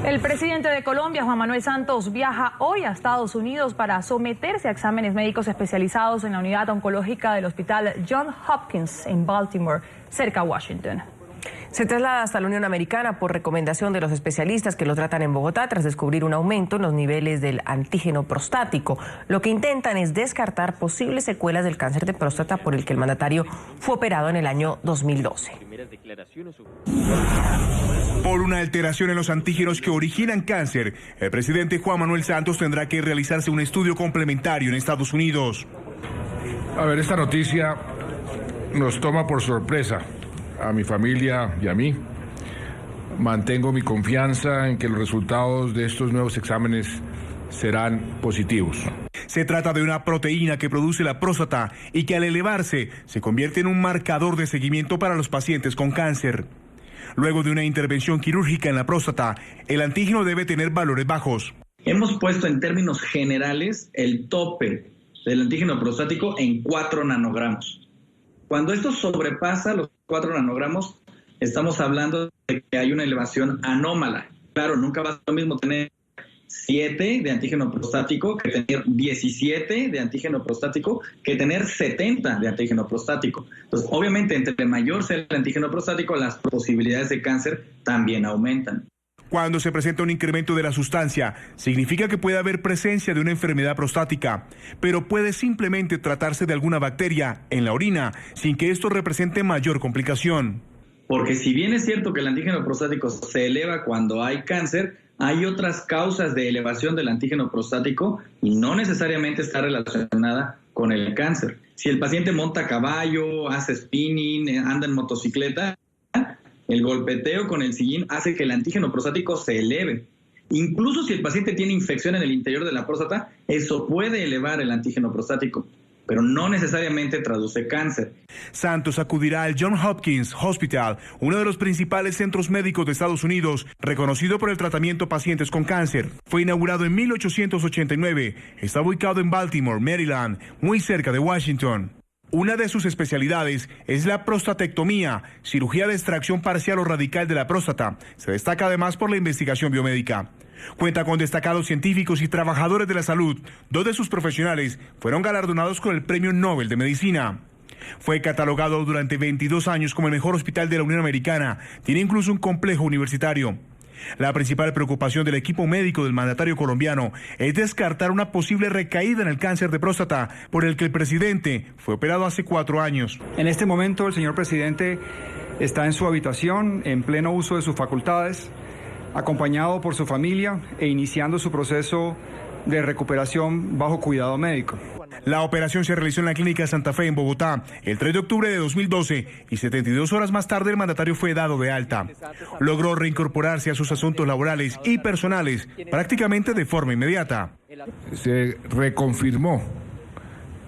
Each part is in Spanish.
El presidente de Colombia, Juan Manuel Santos, viaja hoy a Estados Unidos para someterse a exámenes médicos especializados en la unidad oncológica del Hospital Johns Hopkins en Baltimore, cerca a Washington. Se traslada hasta la Unión Americana por recomendación de los especialistas que lo tratan en Bogotá tras descubrir un aumento en los niveles del antígeno prostático. Lo que intentan es descartar posibles secuelas del cáncer de próstata por el que el mandatario fue operado en el año 2012. Por una alteración en los antígenos que originan cáncer, el presidente Juan Manuel Santos tendrá que realizarse un estudio complementario en Estados Unidos. A ver, esta noticia nos toma por sorpresa a mi familia y a mí. Mantengo mi confianza en que los resultados de estos nuevos exámenes serán positivos. Se trata de una proteína que produce la próstata y que al elevarse se convierte en un marcador de seguimiento para los pacientes con cáncer. Luego de una intervención quirúrgica en la próstata, el antígeno debe tener valores bajos. Hemos puesto en términos generales el tope del antígeno prostático en 4 nanogramos. Cuando esto sobrepasa los 4 nanogramos, estamos hablando de que hay una elevación anómala. Claro, nunca va a ser lo mismo tener 7 de antígeno prostático que tener 17 de antígeno prostático que tener 70 de antígeno prostático. Entonces, obviamente, entre mayor sea el antígeno prostático, las posibilidades de cáncer también aumentan. Cuando se presenta un incremento de la sustancia, significa que puede haber presencia de una enfermedad prostática, pero puede simplemente tratarse de alguna bacteria en la orina, sin que esto represente mayor complicación. Porque si bien es cierto que el antígeno prostático se eleva cuando hay cáncer, hay otras causas de elevación del antígeno prostático y no necesariamente está relacionada con el cáncer. Si el paciente monta a caballo, hace spinning, anda en motocicleta, el golpeteo con el sillín hace que el antígeno prostático se eleve. Incluso si el paciente tiene infección en el interior de la próstata, eso puede elevar el antígeno prostático, pero no necesariamente traduce cáncer. Santos acudirá al Johns Hopkins Hospital, uno de los principales centros médicos de Estados Unidos, reconocido por el tratamiento a pacientes con cáncer. Fue inaugurado en 1889. Está ubicado en Baltimore, Maryland, muy cerca de Washington. Una de sus especialidades es la prostatectomía, cirugía de extracción parcial o radical de la próstata. Se destaca además por la investigación biomédica. Cuenta con destacados científicos y trabajadores de la salud. 2 de sus profesionales fueron galardonados con el Premio Nobel de Medicina. Fue catalogado durante 22 años como el mejor hospital de la Unión Americana. Tiene incluso un complejo universitario. La principal preocupación del equipo médico del mandatario colombiano es descartar una posible recaída en el cáncer de próstata por el que el presidente fue operado hace 4 años. En este momento el señor presidente está en su habitación, en pleno uso de sus facultades, acompañado por su familia e iniciando su proceso de recuperación bajo cuidado médico. La operación se realizó en la Clínica Santa Fe en Bogotá el 3 de octubre de 2012 y 72 horas más tarde el mandatario fue dado de alta. Logró reincorporarse a sus asuntos laborales y personales prácticamente de forma inmediata. Se reconfirmó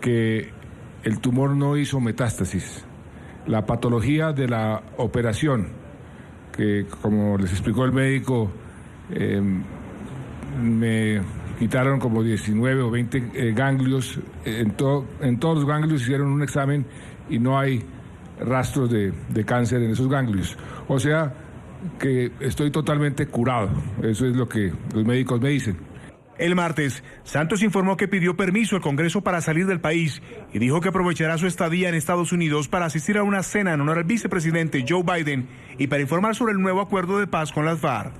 que el tumor no hizo metástasis. La patología de la operación, que como les explicó el médico, me quitaron como 19 o 20 ganglios, en todos los ganglios hicieron un examen y no hay rastros de cáncer en esos ganglios. O sea que estoy totalmente curado, eso es lo que los médicos me dicen. El martes, Santos informó que pidió permiso al Congreso para salir del país y dijo que aprovechará su estadía en Estados Unidos para asistir a una cena en honor al vicepresidente Joe Biden y para informar sobre el nuevo acuerdo de paz con las FARC.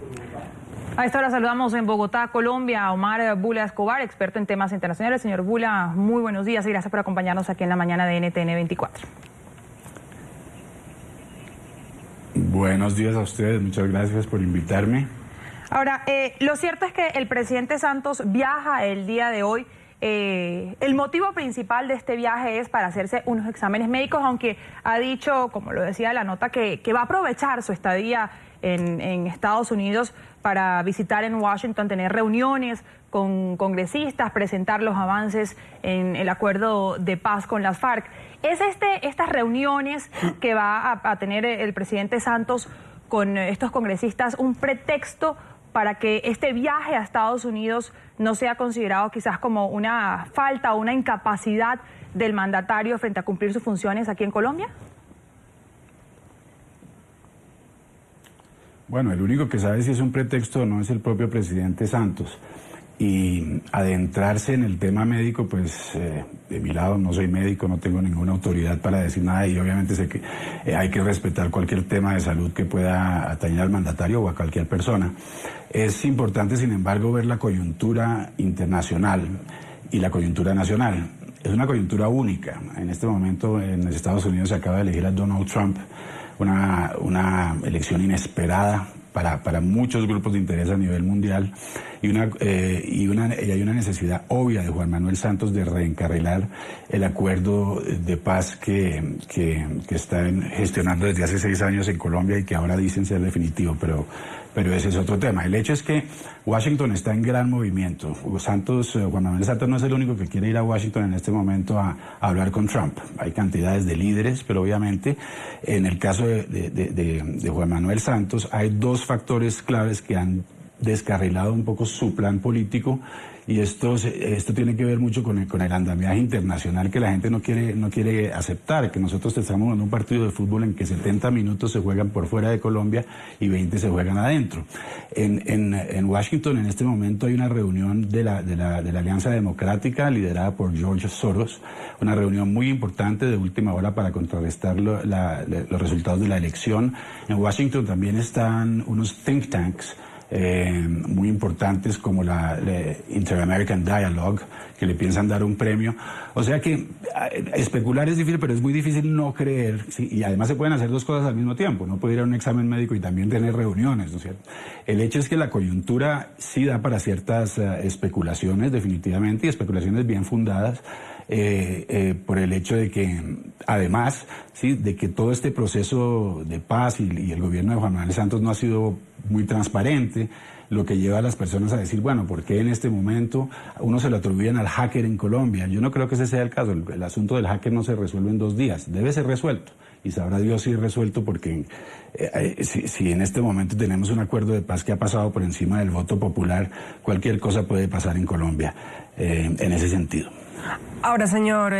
A esta hora saludamos en Bogotá, Colombia, a Omar Bula Escobar, experto en temas internacionales. Señor Bula, muy buenos días y gracias por acompañarnos aquí en la mañana de NTN 24. Buenos días a ustedes, muchas gracias por invitarme. Ahora, lo cierto es que el presidente Santos viaja el día de hoy. El motivo principal de este viaje es para hacerse unos exámenes médicos, aunque ha dicho, como lo decía la nota, que va a aprovechar su estadía en Estados Unidos para visitar en Washington, tener reuniones con congresistas, presentar los avances en el acuerdo de paz con las FARC. ¿Es estas reuniones que va a tener el presidente Santos con estos congresistas un pretexto para que este viaje a Estados Unidos no sea considerado quizás como una falta o una incapacidad del mandatario frente a cumplir sus funciones aquí en Colombia? Bueno, el único que sabe si es un pretexto o no es el propio presidente Santos. Y adentrarse en el tema médico, pues de mi lado no soy médico, no tengo ninguna autoridad para decir nada y obviamente sé que hay que respetar cualquier tema de salud que pueda atañer al mandatario o a cualquier persona. Es importante, sin embargo, ver la coyuntura internacional y la coyuntura nacional. Es una coyuntura única. En este momento en los Estados Unidos se acaba de elegir a Donald Trump, una elección inesperada para muchos grupos de interés a nivel mundial y hay una necesidad obvia de Juan Manuel Santos de reencarrilar el acuerdo de paz que están gestionando desde hace 6 años en Colombia y que ahora dicen ser definitivo, pero ese es otro tema. El hecho es que Washington está en gran movimiento. Juan Manuel Santos no es el único que quiere ir a Washington en este momento a hablar con Trump. Hay cantidades de líderes, pero obviamente en el caso de Juan Manuel Santos hay 2 factores claves que han descarrilado un poco su plan político y esto tiene que ver mucho con el andamiaje internacional que la gente no quiere aceptar, que nosotros estamos en un partido de fútbol en que 70 minutos se juegan por fuera de Colombia y 20 se juegan adentro. En Washington en este momento hay una reunión de la Alianza Democrática liderada por George Soros, una reunión muy importante de última hora para contrarrestar los resultados de la elección. En Washington también están unos think tanks muy importantes como la Inter-American Dialogue, que le piensan dar un premio. O sea que especular es difícil, pero es muy difícil no creer, ¿sí? Y además se pueden hacer 2 cosas al mismo tiempo, no puede ir a un examen médico y también tener reuniones, ¿no es cierto? El hecho es que la coyuntura sí da para ciertas especulaciones, definitivamente, y especulaciones bien fundadas, por el hecho de que, además, sí, de que todo este proceso de paz y el gobierno de Juan Manuel Santos no ha sido muy transparente, lo que lleva a las personas a decir, bueno, ¿por qué en este momento uno se lo atribuyen al hacker en Colombia? Yo no creo que ese sea el caso. El asunto del hacker no se resuelve en 2 días, debe ser resuelto. Y sabrá Dios si es resuelto porque si en este momento tenemos un acuerdo de paz que ha pasado por encima del voto popular, cualquier cosa puede pasar en Colombia en ese sentido. Ahora, señor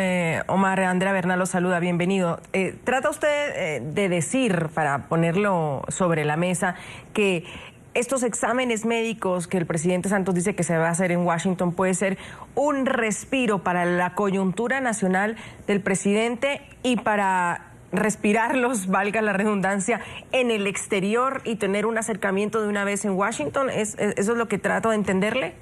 Omar, Andrea Bernal lo saluda, bienvenido. Trata usted de decir, para ponerlo sobre la mesa, que estos exámenes médicos que el presidente Santos dice que se va a hacer en Washington puede ser un respiro para la coyuntura nacional del presidente y para respirarlos, valga la redundancia, en el exterior y tener un acercamiento de una vez en Washington. ¿Eso es lo que trato de entenderle?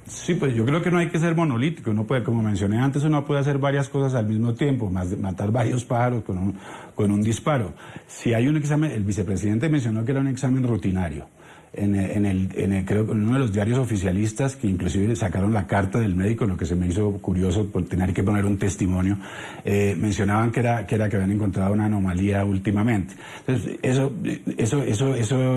Sí, pues yo creo que no hay que ser monolítico. Uno puede, como mencioné antes, uno puede hacer varias cosas al mismo tiempo, matar varios pájaros con un disparo. Si hay un examen, el vicepresidente mencionó que era un examen rutinario. Creo que en uno de los diarios oficialistas, que inclusive sacaron la carta del médico, lo que se me hizo curioso por tener que poner un testimonio, mencionaban que habían encontrado una anomalía últimamente. Entonces, eso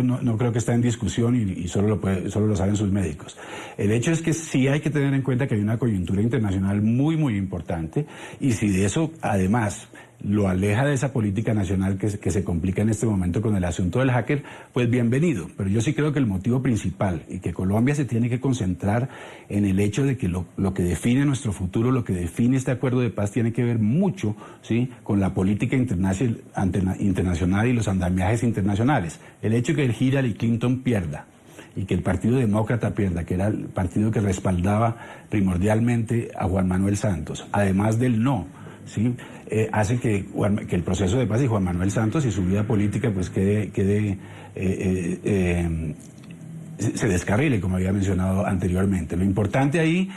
no creo que está en discusión y solo lo saben sus médicos. El hecho es que sí hay que tener en cuenta que hay una coyuntura internacional muy, muy importante, y si de eso, además, lo aleja de esa política nacional que se complica en este momento con el asunto del hacker, pues bienvenido. Pero yo sí creo que el motivo principal y que Colombia se tiene que concentrar en el hecho de que lo que define nuestro futuro, lo que define este acuerdo de paz tiene que ver mucho, ¿sí?, con la política internacional y los andamiajes internacionales. El hecho de que Hillary Clinton pierda y que el Partido Demócrata pierda, que era el partido que respaldaba primordialmente a Juan Manuel Santos, además del no, ¿sí?, hace que el proceso de paz y Juan Manuel Santos y su vida política pues se descarrile, como había mencionado anteriormente. Lo importante ahí,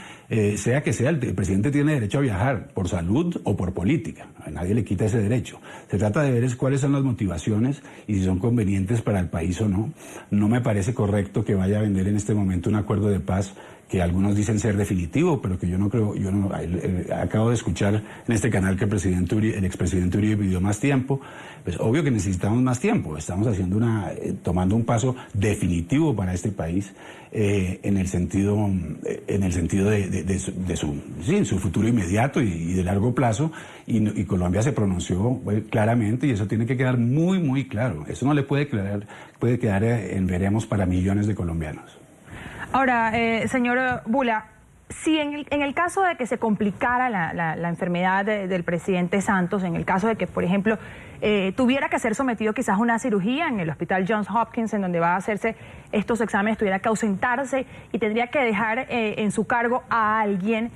sea que sea, el presidente tiene derecho a viajar por salud o por política. A nadie le quita ese derecho. Se trata de ver cuáles son las motivaciones y si son convenientes para el país o no. No me parece correcto que vaya a vender en este momento un acuerdo de paz que algunos dicen ser definitivo, pero que yo no creo. Acabo de escuchar en este canal que el expresidente Uribe pidió más tiempo. Pues obvio que necesitamos más tiempo. Estamos tomando un paso definitivo para este país, en el sentido de su futuro inmediato y de largo plazo, y Colombia se pronunció claramente, y eso tiene que quedar muy, muy claro. Eso no le puede quedar en veremos para millones de colombianos. Ahora, señor Bula, Si en el caso de que se complicara la enfermedad del presidente Santos, en el caso de que, por ejemplo, tuviera que ser sometido quizás a una cirugía en el hospital Johns Hopkins, en donde va a hacerse estos exámenes, tuviera que ausentarse y tendría que dejar en su cargo a alguien,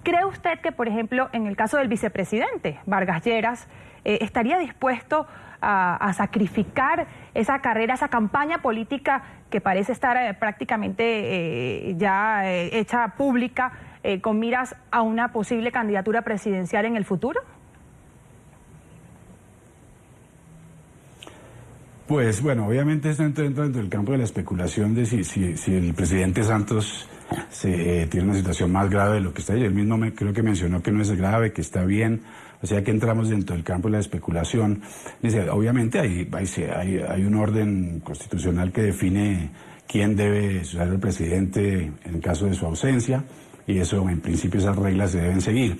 ¿cree usted que, por ejemplo, en el caso del vicepresidente Vargas Lleras, estaría dispuesto a sacrificar esa carrera, esa campaña política que parece estar prácticamente ya hecha pública con miras a una posible candidatura presidencial en el futuro? Pues bueno, obviamente esto entra dentro del campo de la especulación de si el presidente Santos tiene una situación más grave de lo que está ahí. Él mismo creo que mencionó que no es grave, que está bien. O sea que entramos dentro del campo de la especulación. Dice, obviamente hay un orden constitucional que define quién debe ser el presidente en caso de su ausencia, y eso, en principio, esas reglas se deben seguir.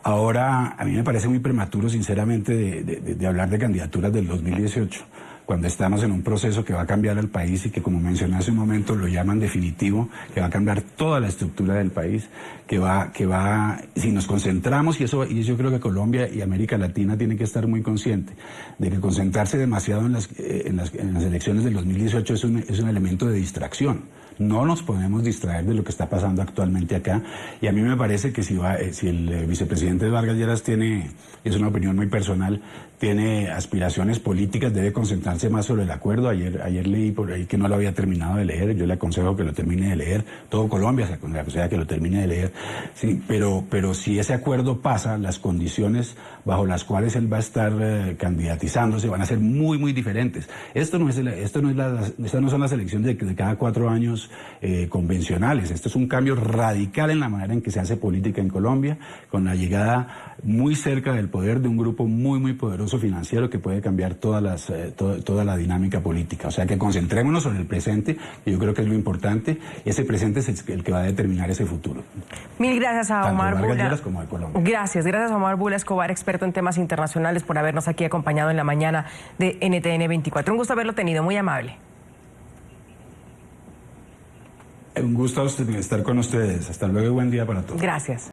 Ahora, a mí me parece muy prematuro, sinceramente, de hablar de candidaturas del 2018, cuando estamos en un proceso que va a cambiar al país y que, como mencioné hace un momento, lo llaman definitivo, que va a cambiar toda la estructura del país, que va, si nos concentramos, y eso yo creo que Colombia y América Latina tienen que estar muy conscientes de que concentrarse demasiado en las elecciones del 2018 es un elemento de distracción. No nos podemos distraer de lo que está pasando actualmente acá, y a mí me parece que si el vicepresidente Vargas Lleras es una opinión muy personal, tiene aspiraciones políticas, debe concentrarse más sobre el acuerdo. Ayer leí por ahí que no lo había terminado de leer, yo le aconsejo que lo termine de leer, todo Colombia se aconseja que lo termine de leer, sí, pero si ese acuerdo pasa, las condiciones bajo las cuales él va a estar candidatizándose van a ser muy, muy diferentes. Estas no son las elecciones de cada 4 años convencionales. Esto es un cambio radical en la manera en que se hace política en Colombia, con la llegada muy cerca del poder de un grupo muy, muy poderoso financiero que puede cambiar toda la dinámica política. O sea que concentrémonos sobre el presente, que yo creo que es lo importante. Ese presente es el que va a determinar ese futuro. Mil gracias a Omar Bula. Como de Colombia. Gracias a Omar Bula Escobar, experto en temas internacionales, por habernos aquí acompañado en la mañana de NTN 24. Un gusto haberlo tenido, muy amable. Un gusto estar con ustedes. Hasta luego y buen día para todos. Gracias.